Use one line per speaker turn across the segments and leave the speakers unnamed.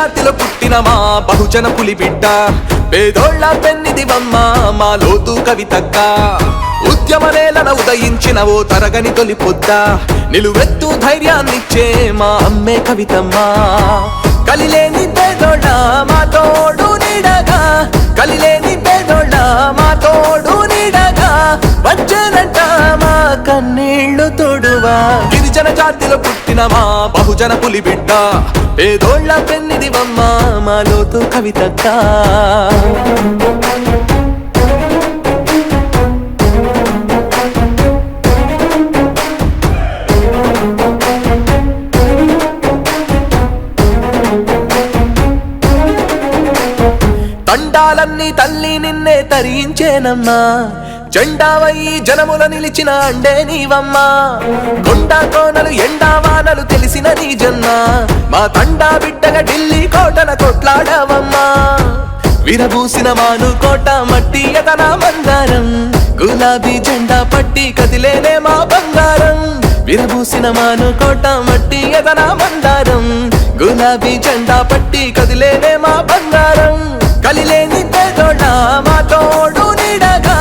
జాతిలో పుట్టిన మా బహుజన పులి బిడ్డ పేదోళ్ళ పెన్నిదివమ్మ మా లోతు కవితక్క ఉద్యమ నేలన ఉదయించిన ఓ తరగని తొలి పొద్ద నిలువెత్తు ధైర్యాన్నిచ్చే మా అమ్మే కవితమ్మ కలిలేని పేదోళ్ళ మా తోడు నీడగా కలిలేని పేదోళ్ళ మా తోడు నీడగా వచ్చేనంట మా కన్నీళ్లు తోడువా గిరిజన జాతిలో పుట్టిన మా బహుజన పులి బిడ్డ పేదోళ్ళ పెన్నిదివమ్మ మా లోతు కవితక్క తండాలన్నీ తల్లి నిన్నే తరించేనమ్మా జెండావయ్యి జనముల నిలిచిన అండే నీవమ్మా కొండా కోనలు ఎండావానలు తెలిసిన నీ జన్మ మా తండా బిడ్డగా ఢిల్లీ కోటన కొట్లాడవమ్మా విరబూసిన మాను కోట మట్టి ఎతన మందారం గులాబీ జెండా పట్టి కదిలేనే మా బంగారం విరబూసిన మాను కోట మట్టి ఎతన మందారం గులాబీ జెండా పట్టి కదిలేనే మా బంగారం కలిలేని పేదోళ్ళ మా తోడు నీడగా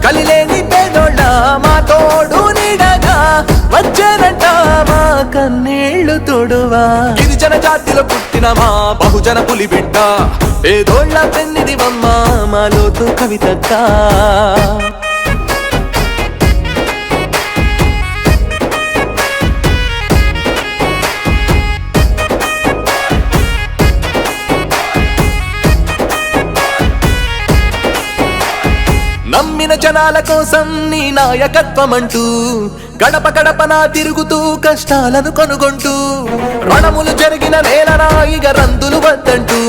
కలిలేని పేదోళ్ళ మా తోడు నీడగా వచ్చారంట మా కన్నీళ్లు తోడువా గిరిజన జాతిలో పుట్టిన మా బహుజన పులి బిడ్డ పేదోళ్ళ పెన్నిదివమ్మ మా లోతు కవితక్క నమ్మిన జనాల కోసం నీ నాయకత్వమంటూ గడప గడపనా తిరుగుతూ కష్టాలను కనుగొంటూ రణములు జరిగిన నేలరాయిగ రందులు వద్దంటూ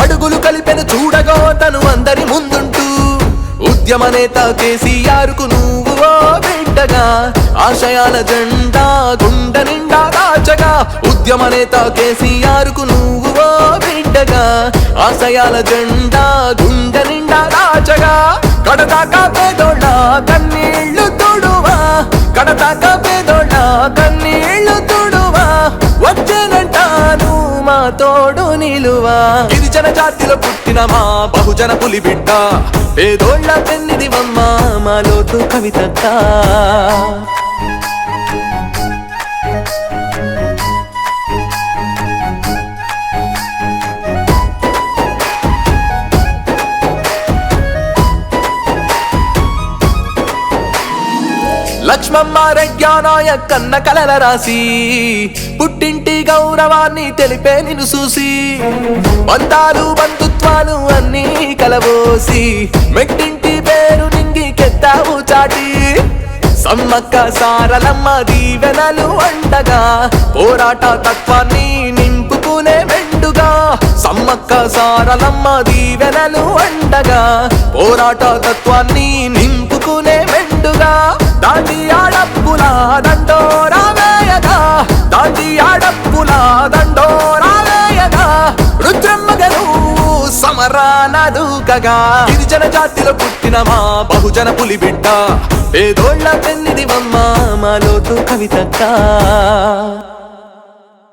అడుగులు కలిపెను చూడగో తను అందరి ముందుంటూ ఉద్యమ నేత కేసీఆర్కు నువ్వు ఓ బిడ్డగా ఆశయాల జెండా గుండె నిండా దాచగా ఉద్యమ నేత కేసీఆర్కు నువ్వు ఓ బిడ్డగా ఆశయాల జెండా గుండె నిండా దాచగా కడదాకా పేదోళ్ళ కన్నీళ్లు తుడువా కడదాకా పేదోళ్ళ కన్నీళ్లు తుడువా వచ్చేనంటాను మా తోడు నిలువా గిరిజన జాతిలో పుట్టిన మా బహుజన పులి బిడ్డ పేదోళ్ళ పెన్నిదివమ్మ మా లోతు కవితక్క లక్ష్మమ్మ రెడ్యానాయ కన్న కలల రాసి పుట్టింటి గౌరవాన్ని తెలిపే నిన్ను చూసి బంధాలు బంధుత్వాలు అన్నీ కలబోసి మెట్టింటి పేరు నింగికెత్తావు చాటి సమ్మక్క సారలమ్మ దీవెనలు అండగా పోరాట తత్వాన్ని నింపుకునే మెండుగా సమ్మక్క సారలమ్మ దీవెనలు అండగా పోరాట తత్వాన్ని నింపుకునే మెండుగా దాండి ఆడప్పుల దండోరా వేయగా దాండి ఆడప్పుల దండోరా వేయగా రుద్రమ్మగను సమరాన దూకగా గిరిజన జాతిలో పుట్టిన మా బహుజన పులి బిడ్డ పేదోళ్ళ పెన్నిదివమ్మ మా లోతు కవితక్క